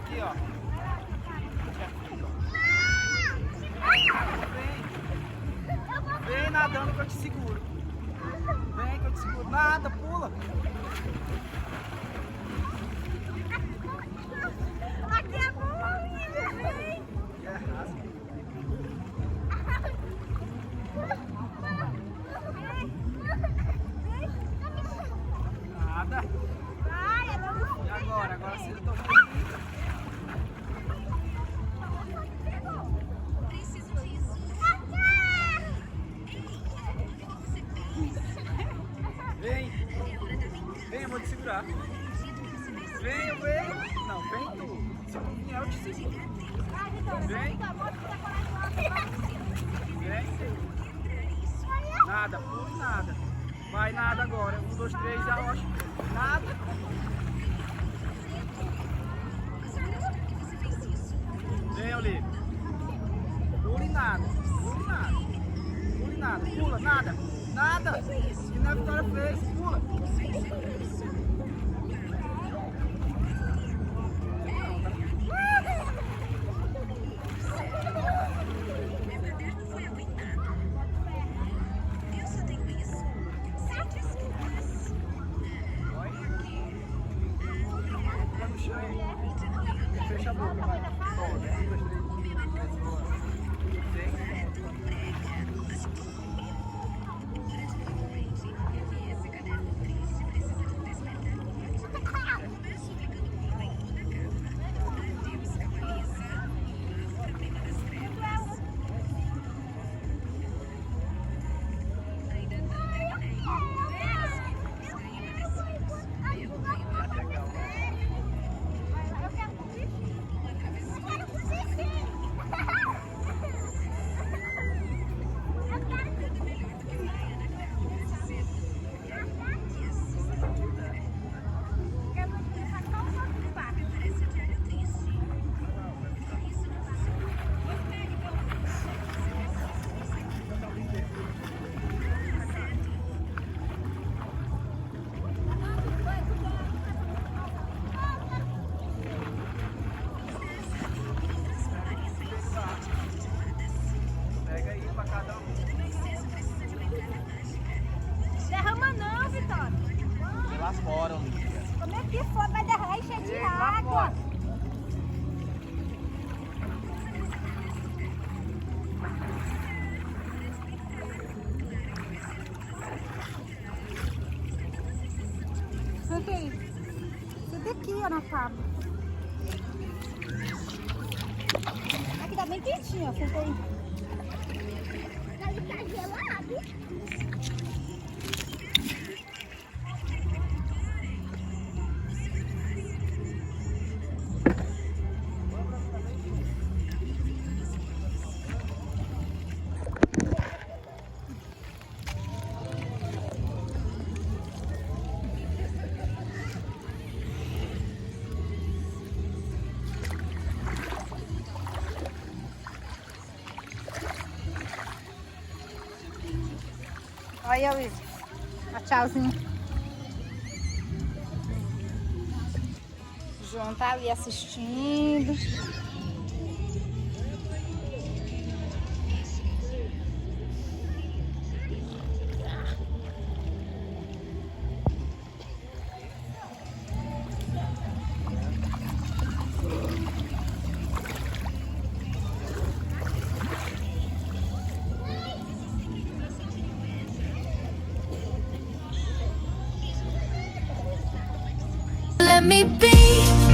Aqui, ó. Vem nadando que eu te seguro. Vem que eu te seguro. Nada, pula. Aqui é bom, vem. Nada. Vai, E agora? Agora você tocou. Vem. Vem, eu vou te segurar. Vem, vem. Não, vem tu. Se tu vier, eu te seguro. Vem. Vem. Nada, pule nada. Vai nada agora. 1, 2, 3, já acho. Nada. Vem, Olívia. Pule nada. Pule nada. Pule nada. Pula, nada. Nada. Que nem a Vitória fez. Pula. Fecha a boca, vai. Pega aí pra cada um. Derrama não, Vitória. Vem lá fora, Olívia. Como é que for? Vai derramar e encher de Vem lá água. fora. Senta aí. Senta aqui, ó, na tábua. Aqui tá bem quentinho, ó. Senta aí. Tá gelado. Olha aí, ó, tchauzinho. O João tá ali assistindo. Let me be,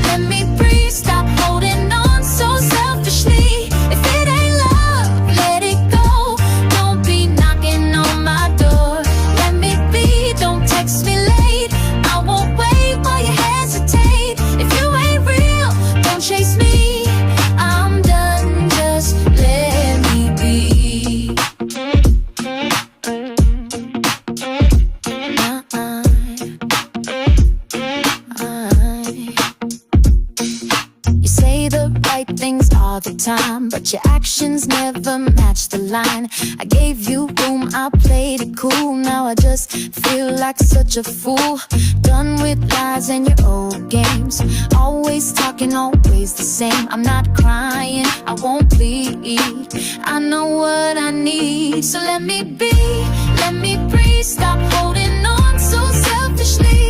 let me breathe. Stop holding on so selfishly. If it ain't love, let it go. Don't be knocking on my door. Let me be, don't text me late. I won't wait while you hesitate. If you ain't real, don't chase me. I'm done, just let me be. time, but your actions never match the line. I gave you room, I played it cool. Now I just feel like such a fool. Done with lies and your old games. Always talking, always the same. I'm not crying, I won't plead. I know what I need, so let me be, let me breathe. Stop holding on so selfishly.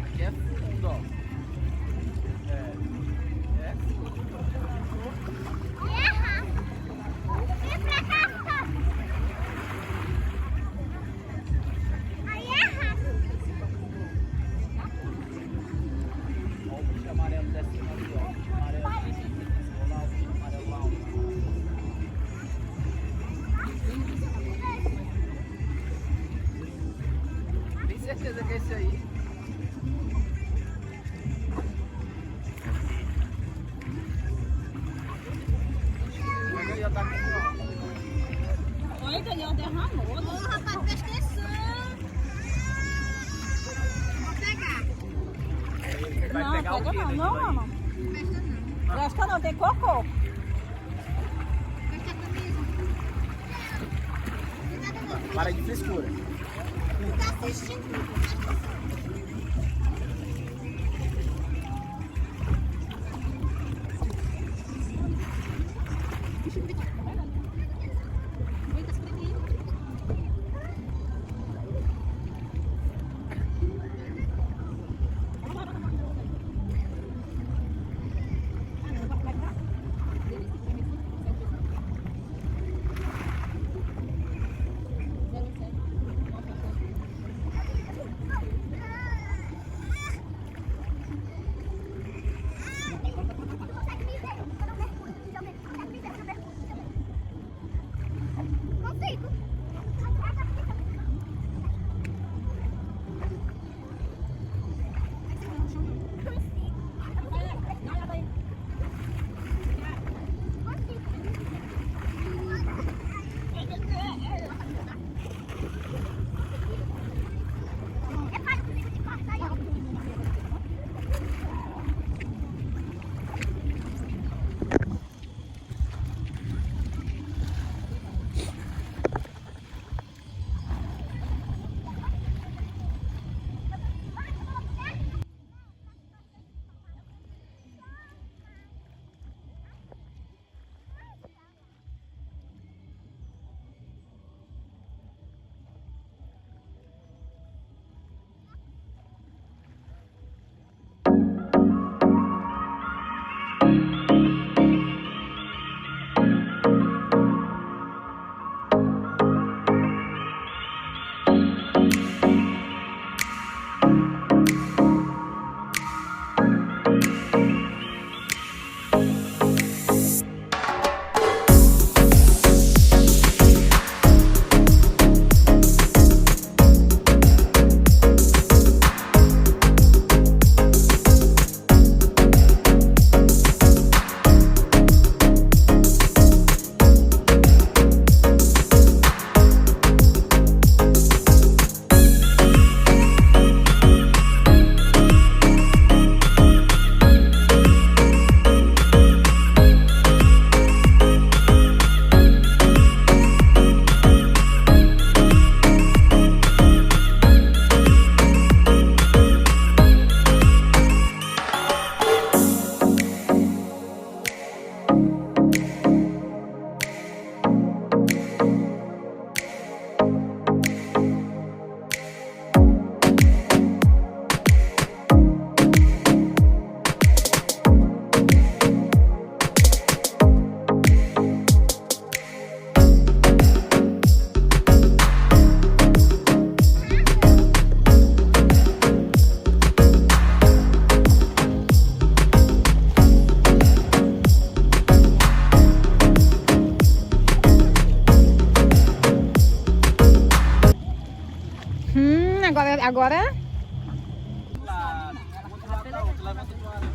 Aqui é fundo, ó. Amarelo descendo ali, ó. Amarelo lá, amarelo lá. Tem certeza que é esse aí? Mas aí, ó, tá aqui, ó. Olha, Daniel derramou. Ô, rapaz, presta atenção. Vou pegar. Vai Não, pegar o pega quê não, daqui, não, vai? mamãe. Presta não. Presta não, tem cocô. Presta a camisa. Para de frescura. Tu tá assistindo? Agora Outro lado, levanta do lado.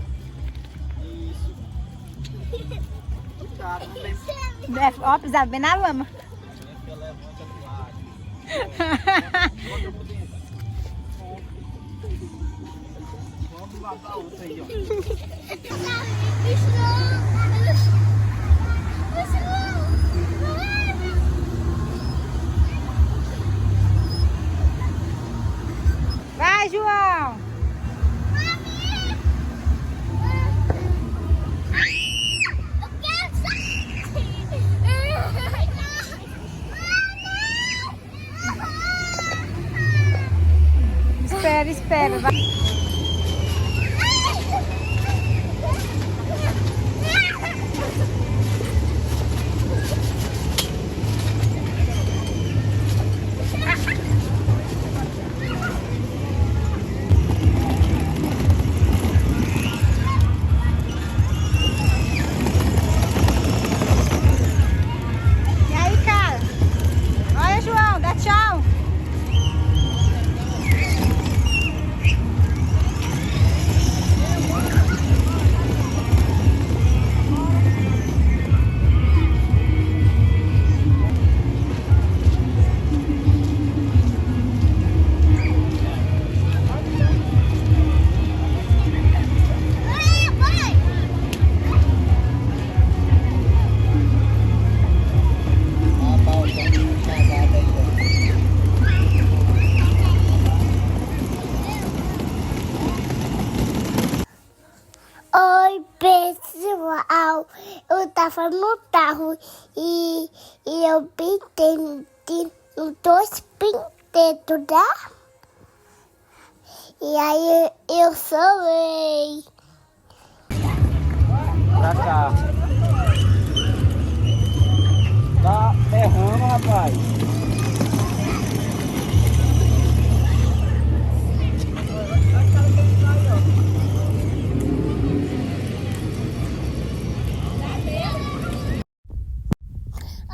Isso. Cuidado, não tem. Ó, pisado bem na lama. Vamos lavar outra aí, ó. Vai, João. Espera, espera. Vai. E aí, cara? Olha, João, dá tchau. Oi, pessoal. Eu tava no carro e eu pintei no 2 pintetos, tá? E aí eu solei. Pra cá. Tá errando, rapaz.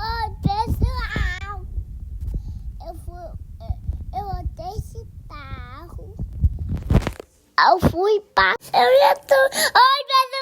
Oi, pessoal. Eu odeio esse carro. Eu fui pra... Eu já tô... Oi, pessoal.